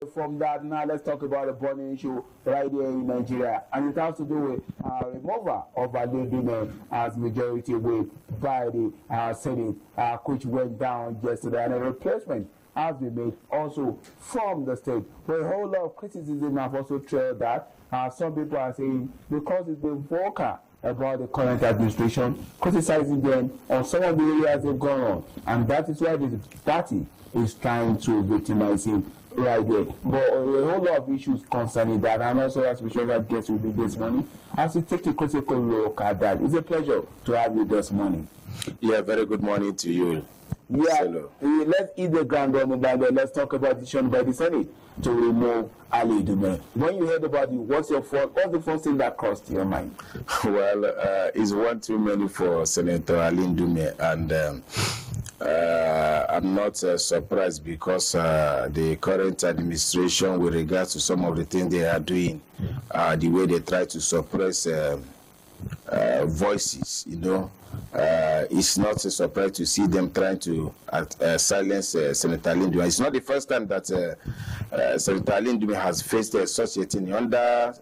From that, now let's talk about a burning issue right here in Nigeria, and it has to do with removal of Ndume as majority whip by the Senate, which went down yesterday, and a replacement has been made also from the state. But a whole lot of criticism have also trailed that. Some people are saying because it's been vocal about the current administration, criticizing them on some of the areas they've gone on, and that is why the party is trying to victimize him right there. But a whole lot of issues concerning that, and also as we should have guests with me this morning, as we take a critical look at that. It's a pleasure to have you this morning. Yeah, very good morning to you. Yeah, let's eat the ground on the band. Let's talk about the decision by the Senate to remove Ndume. When you heard about it, what's the first thing that crossed your mind? Well, it's one too many for Senator Ndume, and I'm not surprised because the current administration, with regards to some of the things they are doing, the way they try to suppress voices, it's not a surprise to see them trying to silence Senator Ndume. It's not the first time that Senator Ndume has faced such a thing. Under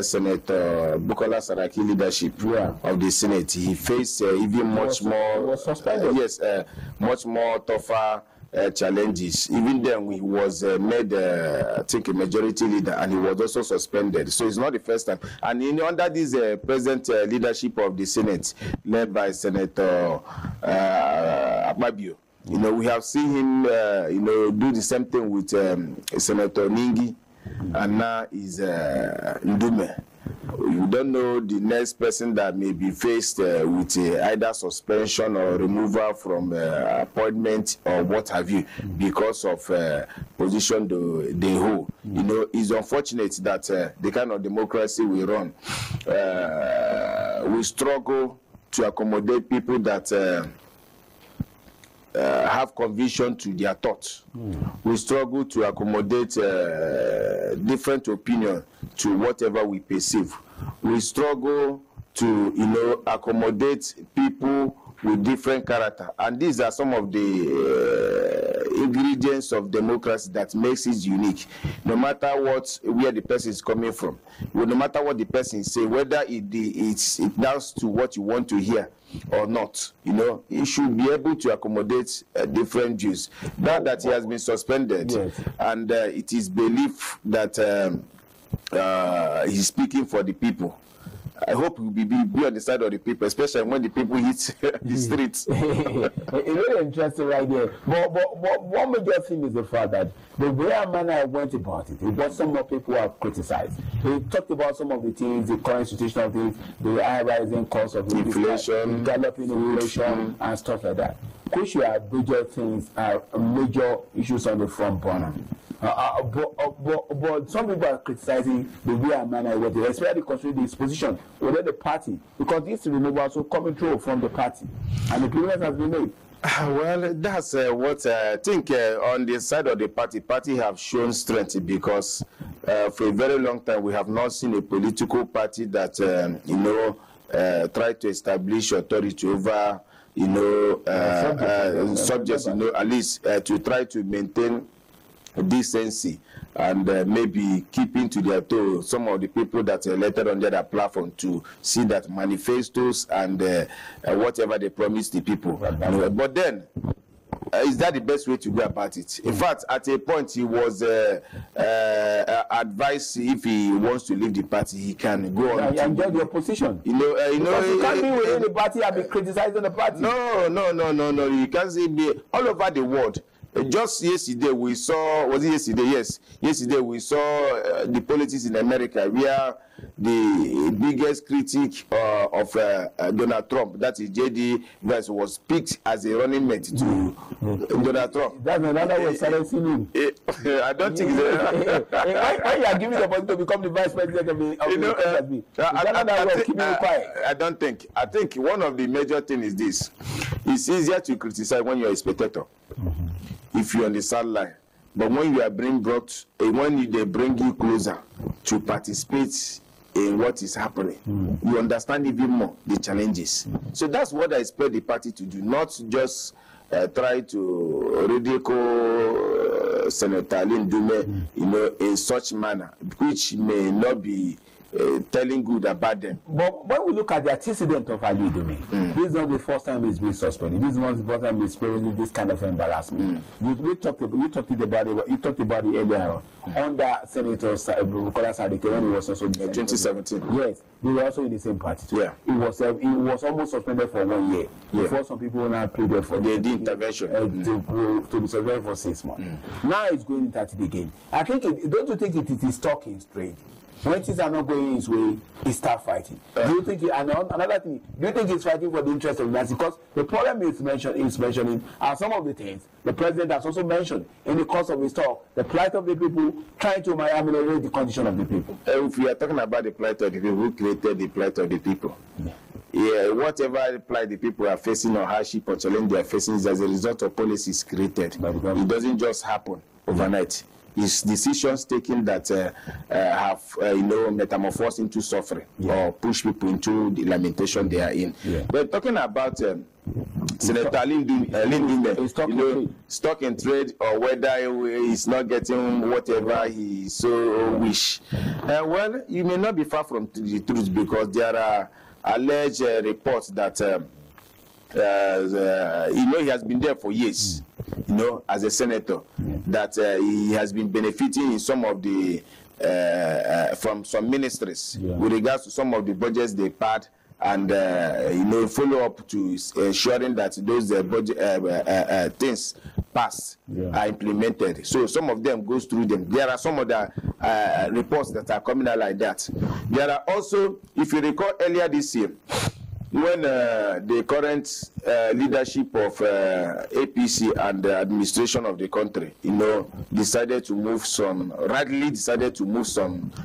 Senator Bukola Saraki leadership of the Senate, he faced even much more, much more tougher challenges. Even then, he was made, I think, a majority leader, and he was also suspended. So it's not the first time. And under this present leadership of the Senate, led by Senator Akpabio, we have seen him, do the same thing with Senator Ningi, and now is Ndume. You don't know the next person that may be faced with either suspension or removal from appointment or what have you because of position they hold. It's unfortunate that the kind of democracy we run, we struggle to accommodate people that have conviction to their thoughts. We struggle to accommodate different opinion to whatever we perceive. We struggle to, accommodate people with different character, and these are some of the ingredients of democracy that makes it unique. No matter where the person is coming from, no matter what the person say, whether it does to what you want to hear or not, he should be able to accommodate different views. Now that he has been suspended, and it is believed that he's speaking for the people, I hope he will be on the side of the people, especially when the people hit the streets. It's really interesting right there. But one major thing is the fact that the way a man I went about it, what some more people have criticized. He talked about some of the things, the current situation of things, the high rising cost of inflation, galloping inflation, and stuff like that. Which are major things, major issues on the front burner. But some people are criticizing the way a man I went, especially considering his position within the party, because this removal also coming through from the party, and the agreement has been made. Well, that's what I think on the side of the party have shown strength, because for a very long time we have not seen a political party that tried to establish authority over subjects, at least to try to maintain decency and maybe keeping to their toe some of the people that are elected on their platform to see that manifestos and whatever they promise the people. But then, is that the best way to go about it? In fact, at a point, he was advised if he wants to leave the party, he can go on. And get the opposition. You can't be within the party and be criticizing the party. No. You can't see me all over the world. Just yesterday we saw, was it yesterday? Yes. Yesterday we saw the politics in America, where the biggest critic of Donald Trump, that is J.D. Vance, was picked as a running mate to Donald Trump. That's another way of silencing him. I don't think when you are giving the opportunity to become the vice president of the country, I don't think. I think one of the major things is this. It's easier to criticize when you are a spectator. If you're on the sideline, but when you are when they bring you closer to participate in what is happening, you understand even more the challenges. So that's what I expect the party to do, not just try to ridicule Senator Ndume, you know, in such manner, which may not be telling good about them. But when we look at the antecedent of Ali Ndume, this is not the first time he's been suspended. This is not the first time he's experiencing this kind of embarrassment. You talked about it earlier under Senator Bukola Saraki when he was also in 2017. Yes, they were also in the same party too. Yeah. He was almost suspended for 1 year. Before some people now pleaded for the intervention to be suspended for 6 months. Now it's going into it again. I think don't you think it is talking straight? When things are not going his way, he starts fighting. Do you think? Another thing, do you think he's fighting for the interest of the nation? Because the problem is mentioning are some of the things the president has also mentioned in the course of his talk: the plight of the people, trying to ameliorate the condition of the people. If we are talking about the plight of the people, who created the plight of the people? Yeah, whatever plight the people are facing or hardship or challenge they are facing is as a result of policies created. It doesn't just happen overnight. It's decisions taken that have metamorphosed into suffering or push people into the lamentation they are in. We're talking about Senator Ndume, stock in trade, or whether he's not getting whatever he so wish. Well, you may not be far from the truth, because there are alleged reports that he has been there for years. As a senator, that he has been benefiting in some of the from some ministries with regards to some of the budgets they passed, and follow up to ensuring that those budget things passed are implemented. So some of them goes through them. There are some other reports that are coming out like that. There are also, if you recall earlier this year, when the current leadership of APC and the administration of the country, decided to move some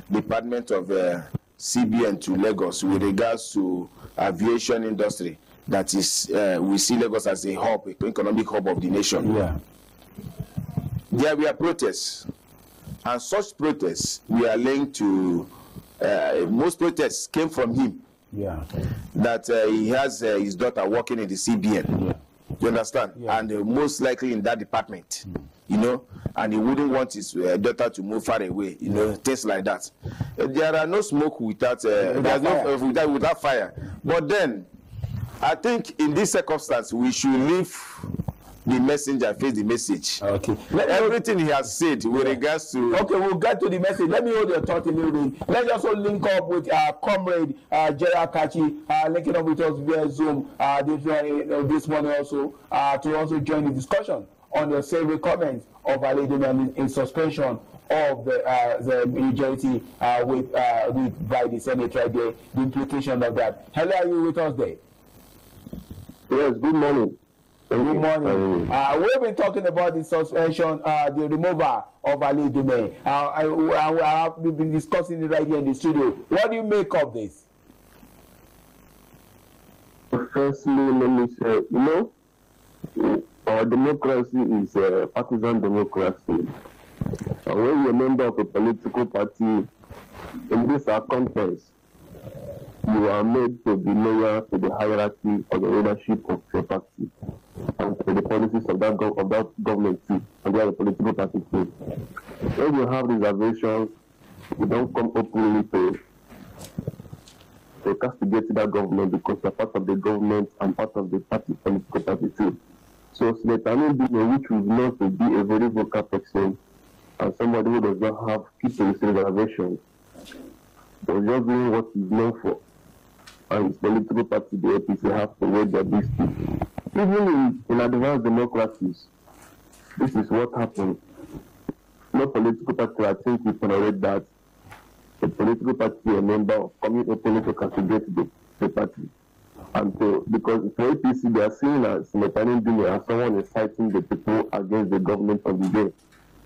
department of CBN to Lagos with regards to aviation industry. That is, we see Lagos as a hub, an economic hub of the nation. There were protests, and such protests we are linked to. Most protests came from him. That he has his daughter working in the CBN. You understand? And most likely in that department, and he wouldn't want his daughter to move far away, things like that. There are no smoke without without fire. But then, I think in this circumstance, we should leave the messenger face the message. Okay. Everything he has said with regards to. Okay, we'll get to the message. Let me hold your thought a little bit. Let's also link up with our comrade Gerald Kachi, linking up with us via Zoom this morning also to also join the discussion on the savory comments of Ali Ndume in suspension of the majority by the Senate right there. The implication of that. Hello, are you with us there? Yes. Good morning. Good morning. We've been talking about the suspension, the removal of Ali Ndume. We've been discussing it right here in the studio. What do you make of this? Firstly, let me say, our democracy is a partisan democracy. And when you're a member of a political party, in this circumstance, you are made to be loyal to the hierarchy of the leadership of your party and to the policies of that government too, and the other political party too. When you have reservations, you don't come openly to castigate that government, because you're part of the government and part of the political party too. So Senator Ndume, which we know to be a very vocal person and somebody who does not have keep to his reservations, was just doing what he's known for. And his political party, the APC, have to weigh their dispute. Even in advanced democracies, this is what happens. No political party, I think, will tolerate that. The political party, a member of coming openly to castigate the party. And so, because for APC, they are seen as Senator Ndume as someone inciting the people against the government of the day.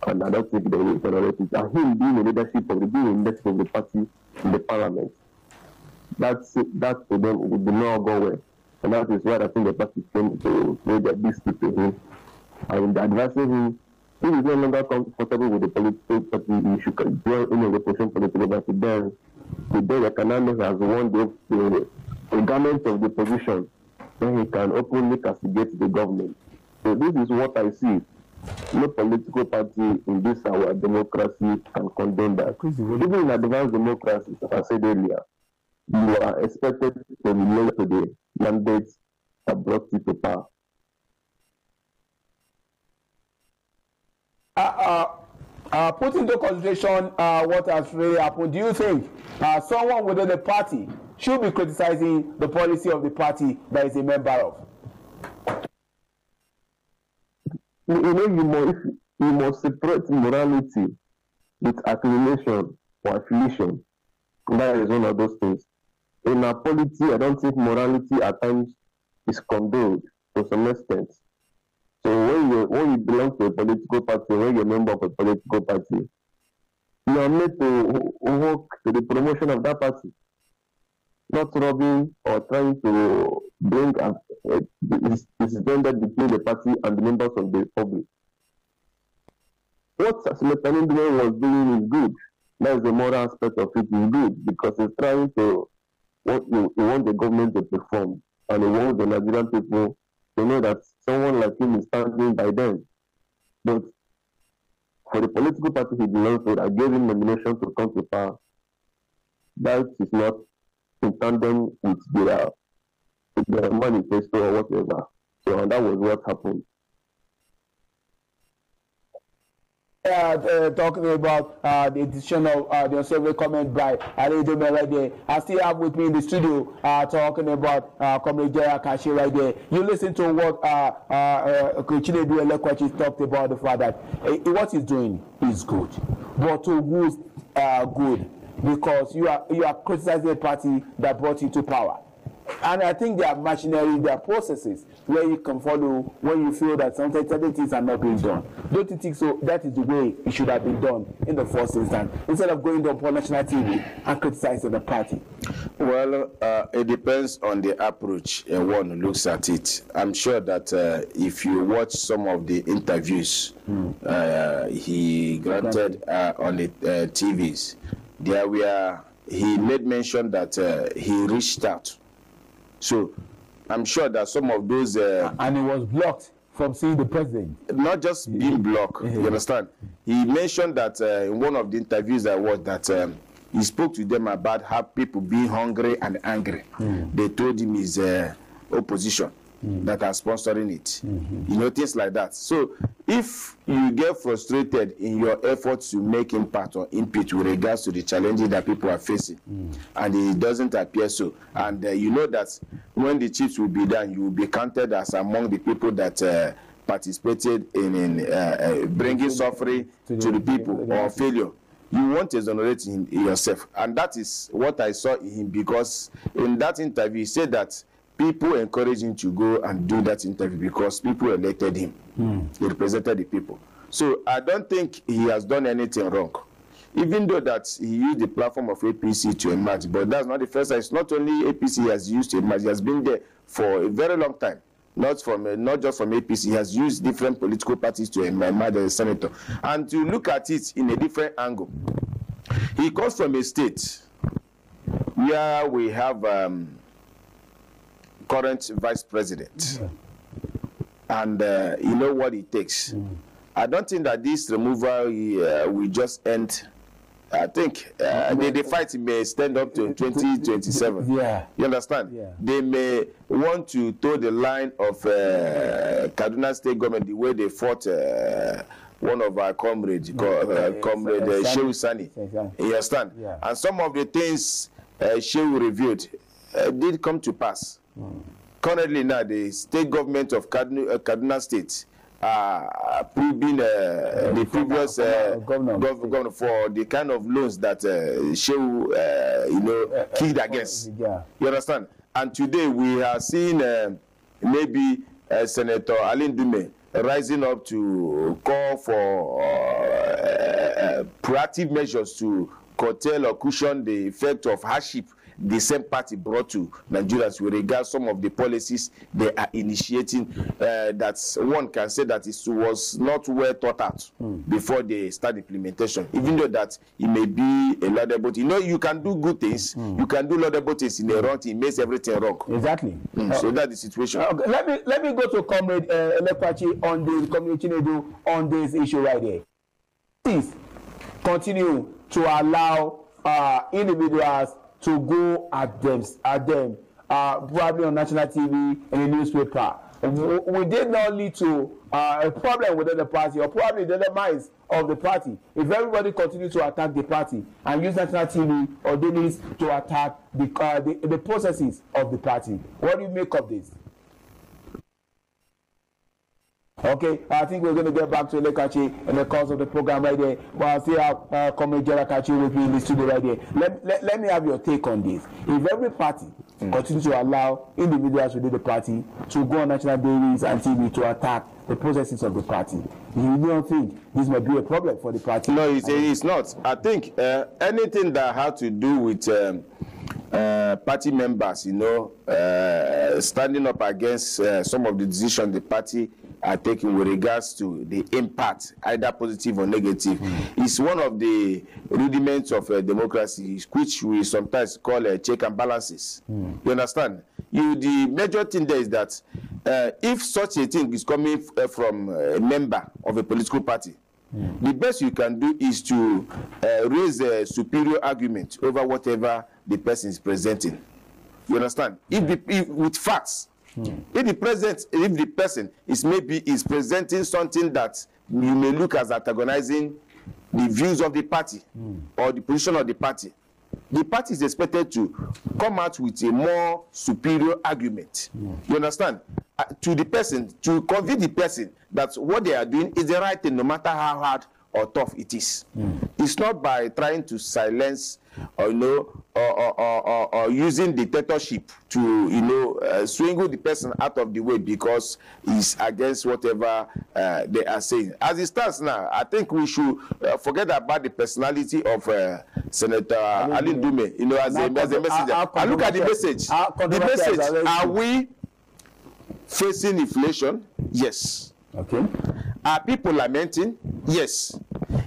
And I don't think they will tolerate it. And him being the leadership of the party in the parliament, that to them would not go well. And that is why I think the party came to make their dispute to him. And advising him, he is no longer comfortable with the political party, he should join in a opposition political party. Then the Canadian has won the government of the position, then he can openly castigate the government. So this is what I see. no political party in this our democracy can condone that. Even in advanced democracies, as I said earlier, you are expected to relate to the mandates that brought you to power. Put into consideration what has really happened, do you think someone within the party should be criticizing the policy of the party that is a member of? You must separate morality with affiliation or affiliation. That is one of those things. In our polity, I don't think morality at times is condoned to some extent. So when you belong to a political party, when you're a member of a political party, you are made to work to the promotion of that party, not robbing or trying to bring disagreement between the party and the members of the public. What Ndume was doing is good. That is the moral aspect of it is good because it's trying to you want the government to perform, and you want the Nigerian people to know that someone like him is standing by them. But for the political party he belongs to that gave him nomination to come to power, that is not in tandem with their manifesto or whatever. So and that was what happened. Talking about the decision of the Unsavory comment by Ndume right there. I still have with me in the studio talking about Comrade Jaya Kashi right there. You listen to what Chinedu Elekwachi talked about, the fact that what he's doing is good. But to who's good? Because you are criticizing a party that brought you to power. And I think there are machinery, there are processes where you can follow when you feel that sometimes certain things are not being done. Don't you think so? That is the way it should have been done in the first instance, instead of going on national TV and criticizing the party. Well, it depends on the approach one looks at it. I'm sure that if you watch some of the interviews he granted on the TVs, there were he made mention that he reached out. So I'm sure that some of those and he was blocked from seeing the president. Not just being blocked, you understand? He mentioned that in one of the interviews I watched that he spoke to them about how people being hungry and angry. They told him his opposition that are sponsoring it. You know, things like that. So if you get frustrated in your efforts to make impact or input with regards to the challenges that people are facing, and it doesn't appear so, and you know that when the chips will be done, you will be counted as among the people that participated in bringing suffering to the people or failure, you want to exonerate yourself. And that is what I saw in him, because in that interview he said that people encouraged him to go and do that interview because people elected him. He represented the people. So I don't think he has done anything wrong, even though that he used the platform of APC to emerge. But that's not the first time. It's not only APC he has used to emerge. He has been there for a very long time. Not just from APC. He has used different political parties to emerge as a senator. And to look at it in a different angle, he comes from a state where we have current vice president, and you know what it takes. I don't think that this removal will just end. I think the fight may stand up to 2027. You understand? They may want to toe the line of Kaduna State government the way they fought one of our comrades, Comrade Shehu Sani. You understand? And some of the things Shehu revealed did come to pass. Currently now, the state government of Kaduna State proving the previous governor for the kind of loans that Shehu killed against. You understand? And today we are seeing maybe Senator Ndume rising up to call for proactive measures to curtail or cushion the effect of hardship the same party brought to Nigerians with regard some of the policies they are initiating. That one can say that it was not well thought out before they start implementation. Even though that it may be a laudable thing. You know, you can do good things, you can do laudable things in a wrong thing, it makes everything wrong. Exactly. So that's the situation. Okay. Let me go to Comrade Elekwachi on the community on this issue right here. Please continue to allow individuals to go at them probably on national TV and the newspaper. We did not lead to a problem within the party or probably the demise of the party if everybody continues to attack the party and use national TV or dailies to attack the processes of the party. What do you make of this? Okay, I think we're going to get back to Elekachi in the course of the program right there. But I still have Comrade Elekachi with me in the studio right there. Let me have your take on this. If every party continues to allow individuals within the party to go on national dailies and TV to attack the processes of the party, you don't think this might be a problem for the party? No, it's not. I think anything that has to do with party members, you know, standing up against some of the decisions the party are taking with regards to the impact, either positive or negative, is one of the rudiments of democracy, which we sometimes call check and balances. You understand? The major thing there is that if such a thing is coming from a member of a political party, the best you can do is to raise a superior argument over whatever the person is presenting. You understand? If with facts. If the person is presenting something that you may look as antagonizing the views of the party or the position of the party is expected to come out with a more superior argument. You understand? To the person, to convince the person that what they are doing is the right thing, no matter how hard or tough it is. It's not by trying to silence or or using dictatorship to swingle the person out of the way because he's against whatever they are saying. As it stands now, I think we should forget about the personality of Senator Ali Ndume, as a messenger. And look at the message. The message: are we facing inflation? Yes. Okay. Are people lamenting? Yes.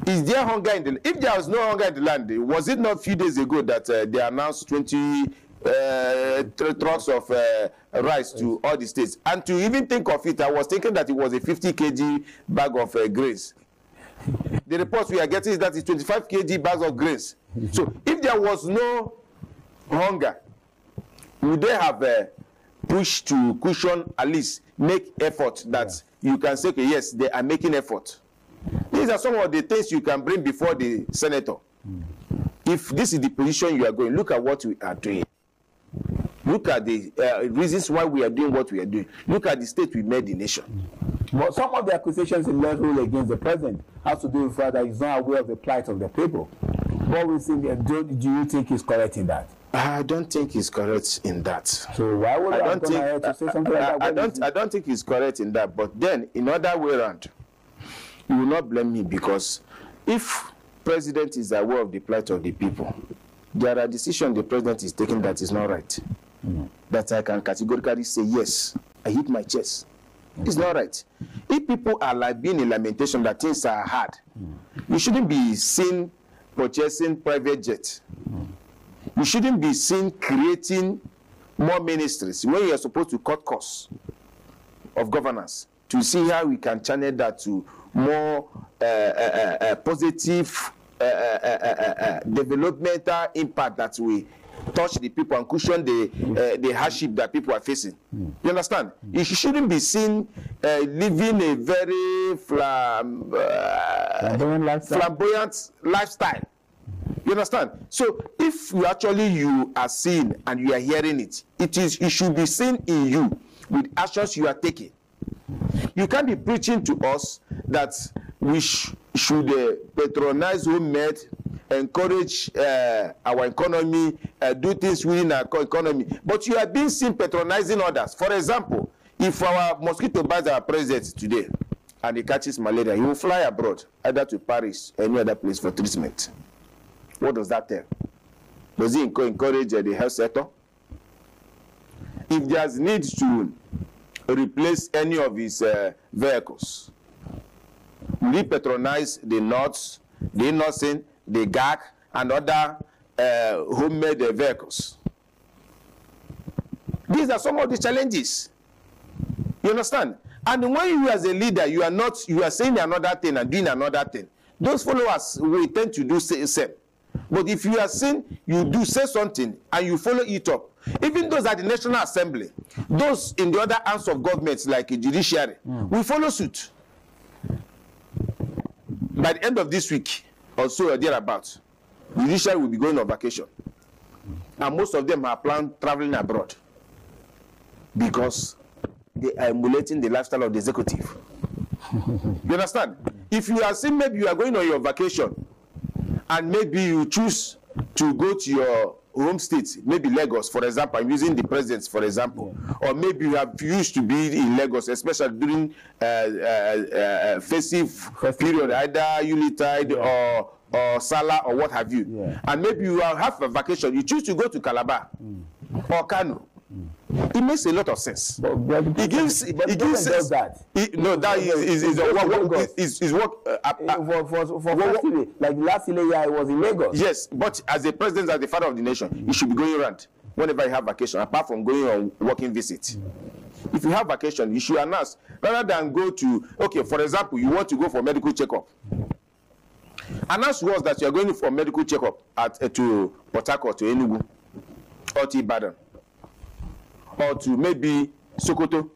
Is there hunger in the land? If there was no hunger in the land, was it not a few days ago that they announced 20 trucks of rice to all the states? And to even think of it, I was thinking that it was a 50 kg bag of grains. The reports we are getting is that it's 25 kg bags of grains. So if there was no hunger, would they have pushed to cushion, at least make effort that you can say, okay, yes, they are making effort? These are some of the things you can bring before the senator. If this is the position you are going, look at what we are doing. Look at the reasons why we are doing what we are doing. Look at the state we made the nation. But some of the accusations in level against the president has to do with the fact that he's not aware of the plight of the people. What we think, do you think he's correct in that? I don't think he's correct in that. So why would I don't think to say something like that? I don't think he's correct in that. But then, in other way around, you will not blame me, because if president is aware of the plight of the people, there are decisions the president is taking that is not right. That I can categorically say, yes, I hit my chest. It's not right. If people are like being in lamentation that things are hard, you shouldn't be seen purchasing private jets. You shouldn't be seen creating more ministries when you are supposed to cut costs of governance to see how we can channel that to more positive developmental impact that we touch the people and cushion the hardship that people are facing. You understand? You shouldn't be seen living a very flamboyant lifestyle. You understand? So if you are seeing and you are hearing it, it should be seen in you with actions you are taking. You can't be preaching to us that we should patronize homemade, encourage our economy, do things within our economy, but you are being seen patronizing others. For example, if our mosquito bites our president today and he catches malaria, he will fly abroad, either to Paris or any other place for treatment. What does that tell? Does he encourage the health sector? If there's need to replace any of his vehicles, will he patronize the North, the Innocent, the GAC, and other homemade vehicles? These are some of the challenges. You understand? And when you as a leader, you are saying another thing and doing another thing, those followers will tend to do the same. But if you are saying you do say something and you follow it up, even those at the National Assembly, those in the other arms of government like the judiciary, will follow suit. By the end of this week or so or thereabouts, the judiciary will be going on vacation. And most of them are planned traveling abroad because they are emulating the lifestyle of the executive. You understand? If you are saying maybe you are going on your vacation and maybe you choose to go to your home state, maybe Lagos, for example, I'm using the president, for example, or maybe you have used to be in Lagos, especially during festive period, either Yuletide or Salah or what have you, and maybe you have a vacation, you choose to go to Calabar or Kano. It makes a lot of sense. It gives that. No, that is what for like last year I was in Lagos. Yes, but as a president, as the father of the nation, you should be going around whenever you have vacation, apart from going on working visit. If you have vacation, you should announce rather than go to, okay, for example, you want to go for medical checkup. Announce to us that you are going for medical checkup to Port Harcourt, to Enugu, or to Ibadan, or to maybe Sokoto.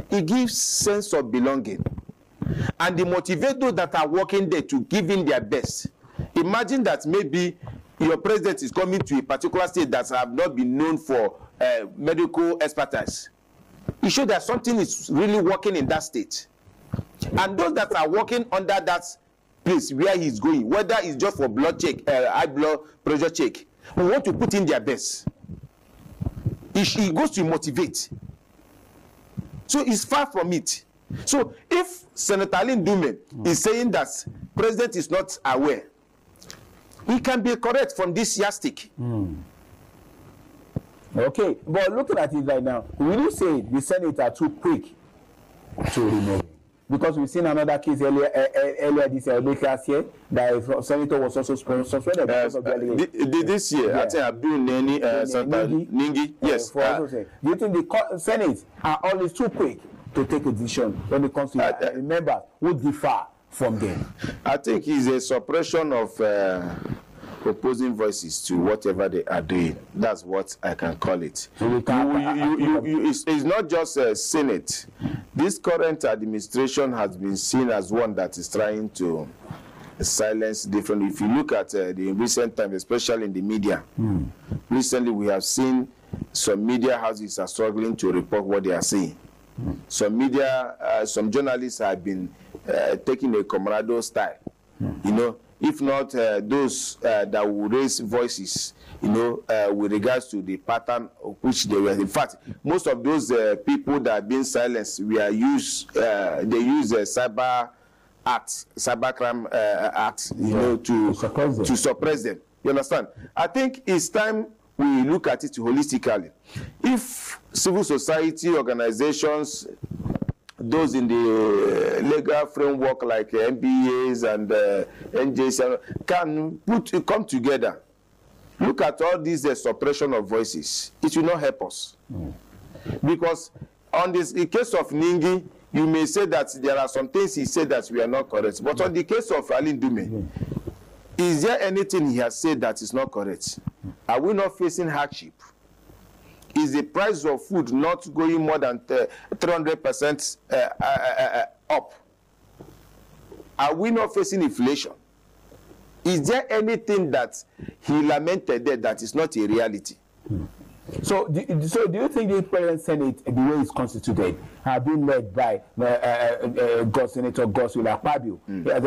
It gives sense of belonging, and they motivate those that are working there to give in their best. Imagine that maybe your president is coming to a particular state that have not been known for medical expertise. It shows that something is really working in that state, and those that are working under that place where he's going, whether it's just for blood check, high blood pressure check, we want to put in their best. It goes to motivate. So it's far from it. So if Senator Ndume is saying that president is not aware, he can be correct from this yardstick. Okay, but looking at it right now, will you say the Senate are too quick to remove him? Because we've seen another case earlier this year that a senator was also suspended because of the this year, I think Abdul Ningi. Yes. Do you think the Senate are always too quick to take a decision when it comes to members who differ from them? I think it's a suppression of opposing voices to whatever they are doing. That's what I can call it. It's not just a Senate. This current administration has been seen as one that is trying to silence different. If you look at the recent times, especially in the media, recently we have seen some media houses are struggling to report what they are saying. Some media, some journalists have been taking a Comrado style, you know. If not those that will raise voices, you know, with regards to the pattern of which they were. In fact, most of those people that have been silenced, they use cyber crime acts, you know, to suppress them. You understand? I think it's time we look at it holistically. If civil society organizations, those in the legal framework like MBAs and NJs can come together, look at all these suppression of voices, it will not help us. Because on this in case of Ningi, you may say that there are some things he said that we are not correct. But on the case of Ali Ndume, is there anything he has said that is not correct? Are we not facing hardship? Is the price of food not going more than 300% up? Are we not facing inflation? Is there anything that he lamented there that is not a reality? So do you think the present Senate, the way it's constituted, have been led by Senator Godswill Akpabio, that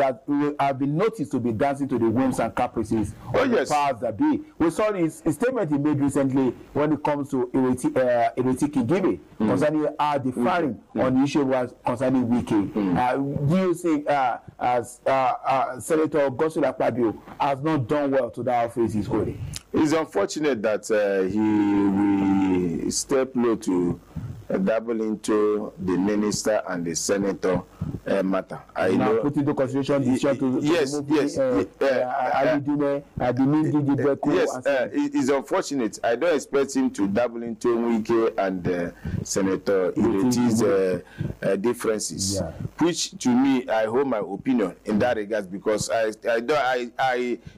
have been noticed to be dancing to the whims and caprices of the powers that be? We saw his statement he made recently when it comes to Ireti Kigibe concerning our deferring on the issue was concerning Wiki. Do you think as Senator Godswill Akpabio has not done well to that office he's holding? It's unfortunate that he will step low to dabble into the minister and the senator matter. I know. Put into consideration the issue to it's unfortunate. I don't expect him to dabble into Wike and Senator Ireti's differences, which to me, I hold my opinion in that regard, because I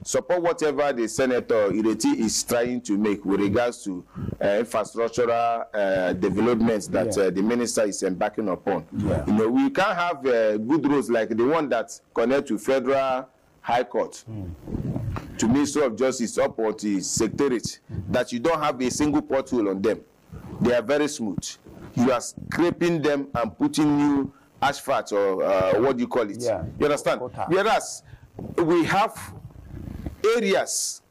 support whatever the Senator Ireti is trying to make with regards to infrastructural developments that the minister is embarking upon. You know, we can't have good roads like the one that connect to Federal High Court, to Ministry of Justice, up or to Secretariat, that you don't have a single pothole on them. They are very smooth. You are scraping them and putting new asphalt or what do you call it? You understand? Whereas we have areas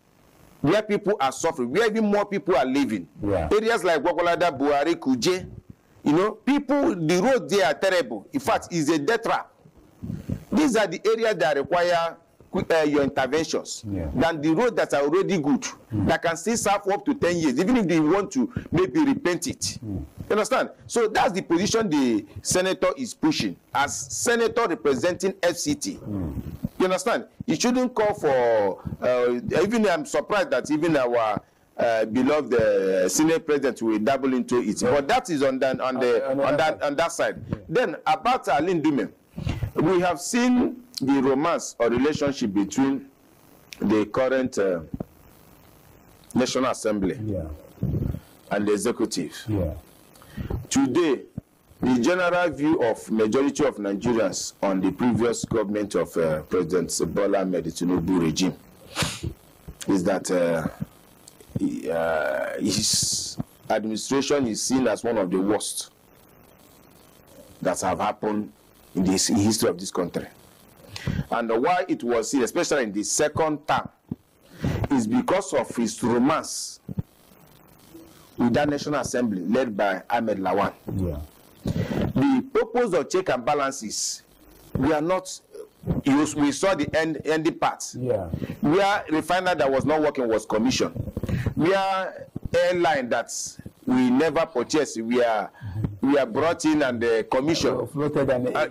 where people are suffering, where even more people are living. Areas like Wakolada, Buhari, Kuje, you know, people, the roads there are terrible. In fact, it's a death trap. These are the areas that require your interventions than the roads that are already good, that can still serve up to 10 years, even if they want to maybe repent it. You understand? So that's the position the senator is pushing as senator representing FCT. You understand? It shouldn't call for, even I'm surprised that even our beloved Senate president will dabble into it. But that is on that side. Then about Ndume, we have seen the romance or relationship between the current National Assembly and the executive. Today, the general view of majority of Nigerians on the previous government of President Bola Ahmed Tinubu regime is that his administration is seen as one of the worst that have happened in the history of this country. And why it was seen, especially in the second term, is because of his romance with that National Assembly led by Ahmed Lawan. The purpose of check and balances, we are not, we saw the ending part. Where refiner that was not working was commissioned. Where airline that we never purchased, we are brought in and commissioned.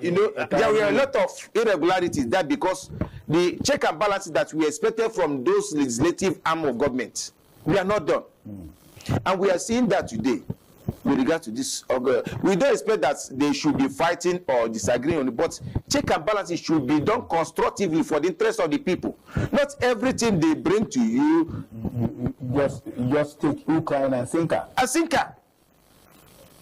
You know, there were a lot of irregularities there because the check and balances that we expected from those legislative arm of government, we are not done. And we are seeing that today with regard to this. We don't expect that they should be fighting or disagreeing on it, but check and balances should be done constructively for the interest of the people. Not everything they bring to you, just take Ukraine and sinker. A sinker.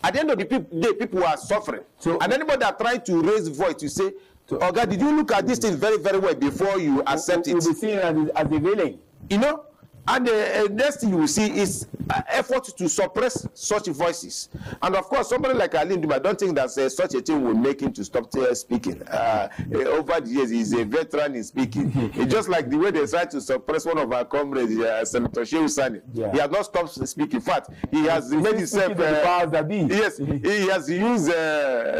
At the end of the day, people are suffering. So, and anybody that try to raise voice to say, "Oh God, did you look at this thing very, very well before you accept it?" You'll be seen as a villain. You know. And the next thing you will see is effort to suppress such voices. And of course, somebody like Ndume, I don't think that such a thing will make him to stop speaking. Over the years, he's a veteran in speaking. It's just like the way they tried to suppress one of our comrades, Senator Shehu Sani. He has not stopped speaking. In fact, he has made himself. Yes, he has used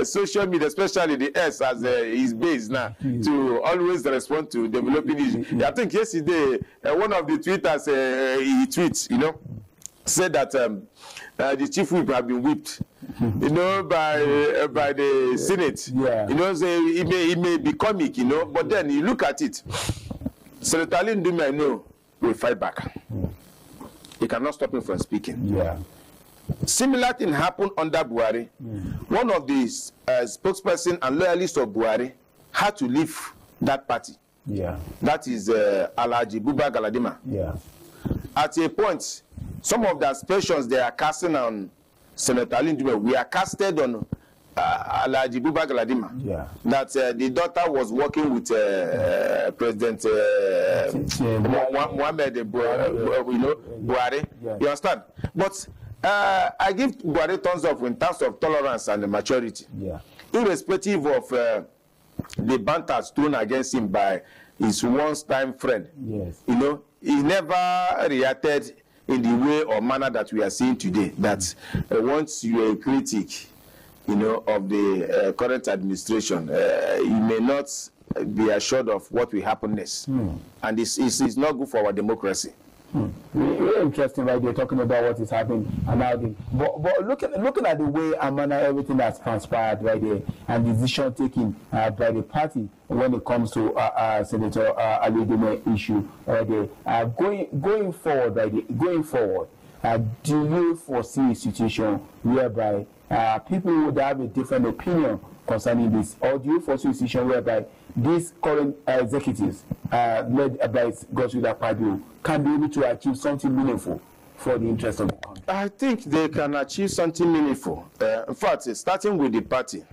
social media, especially the S, as his base now to always respond to developing issues. I think yesterday, one of the tweeters. He tweets, you know, said that the chief whip have been whipped, you know, by the Senate. You know, say it may be comic, you know, but then you look at it. Senator Ndume, I know, will fight back. He cannot stop him from speaking. Similar thing happened under Buhari. One of the spokesperson and loyalists of Buhari had to leave that party. That is Alhaji Buba Galadima. At a point, some of the aspersions they are casting on Senator Ndume, we are casted on Alhaji Buba Galadima. That the daughter was working with President Muhammad Buhari. You understand? But I give Buhari thumbs up in terms of tolerance and maturity. Yeah. Irrespective of the banters thrown against him by his once-time friend. Yes. You know, he never reacted in the way or manner that we are seeing today. That once you are a critic, you know, of the current administration, you may not be assured of what will happen next. And it's not good for our democracy. Really interesting, right? They're talking about what is happening and how but looking at the way and manner everything that's transpired right there and the decision taken by the party when it comes to Senator Ali Ndume issue right there, going forward, right there, going forward, do you foresee a situation whereby people would have a different opinion concerning this, or do you foresee a situation whereby these current executives led by Godswill Akpabio can be able to achieve something meaningful for the interest of the country? I think they can achieve something meaningful. In fact, starting with the party,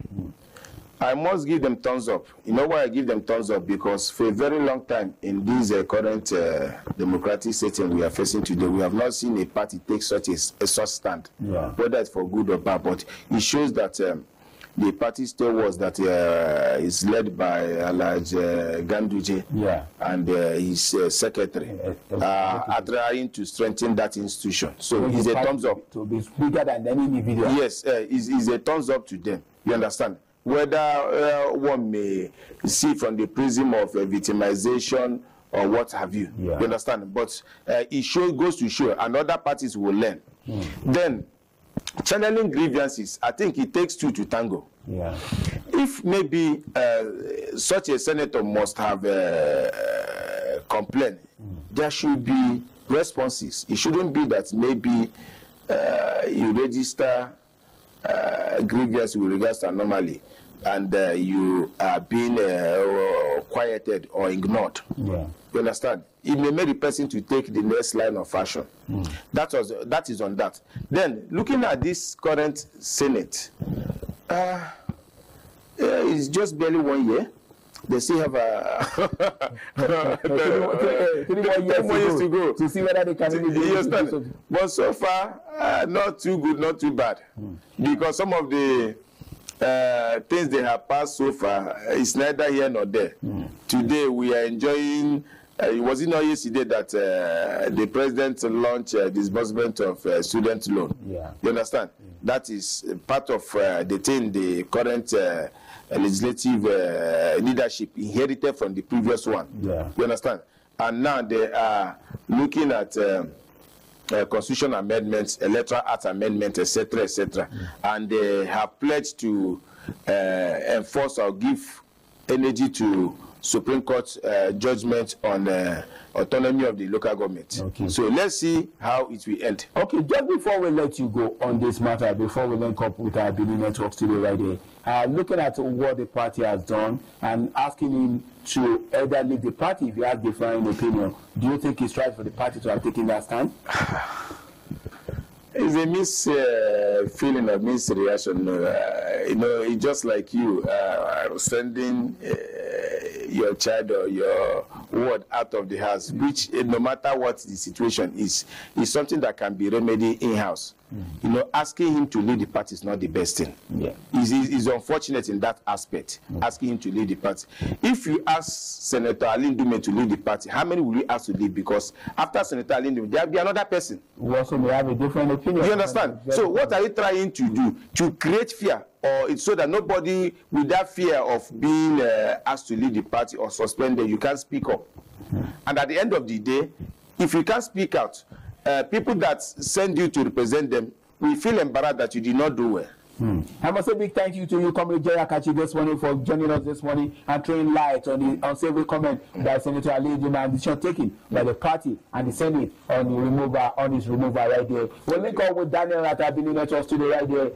I must give them thumbs up. You know why I give them thumbs up? Because for a very long time in this current democratic setting we are facing today, we have not seen a party take such a such stand, whether it's for good or bad. But it shows that the party still was that is led by Alhaji Ganduje and his secretary are trying to strengthen that institution. So it's a thumbs up. To be bigger than any individual. Yes, it's a thumbs up to them. You understand? Whether one may see from the prism of victimization or what have you. You understand? But it goes to show, and other parties will learn. Then, channeling grievances, I think it takes two to tango. If maybe such a senator must have complained, there should be responses. It shouldn't be that maybe you register grievance with regards to anomaly and you are being quieted or ignored. You understand? It may make the person to take the next line of action. That is on that. Then, looking at this current Senate, it's just barely 1 year. They still have 3 more years to go to see whether they can really do it. But so far, not too good, not too bad. Because some of the things they have passed so far is neither here nor there. Today we are enjoying. It was not yesterday that the president launched disbursement of student loan. You understand? That is part of the thing the current legislative leadership inherited from the previous one. You understand? And now they are looking at constitution amendments, electoral act amendments, etc., etc. And they have pledged to enforce or give energy to Supreme Court judgment on autonomy of the local government. So let's see how it will end. Okay, just before we let you go on this matter, before we link up with our Benin Network studio right here, looking at what the party has done and asking him to either leave the party if he has different opinion, do you think it's right for the party to have taken that stand? It's a feeling of misreaction. You know, it's just like you sending your child or your ward out of the house, which no matter what the situation is something that can be remedied in-house. You know, asking him to leave the party is not the best thing. It's unfortunate in that aspect, asking him to leave the party. If you ask Senator Ali Ndume to leave the party, how many will you ask to leave? Because after Senator Ali Ndume, there will be another person who also may have a different opinion. You understand? So what are you trying to do? To create fear, or it's so that nobody with that fear of being asked to leave the party or suspended, you can't speak up. And at the end of the day, if you can't speak out, people that send you to represent them will feel embarrassed that you did not do well. I must say a big thank you to you, Comrade Jerry Akachi, this morning for joining us this morning and throwing light on the unsavory comment by Senator Ali Ndume and decision taken by the party and the Senate on his removal right there. We'll link up with Daniel at our Benin Network studio right there.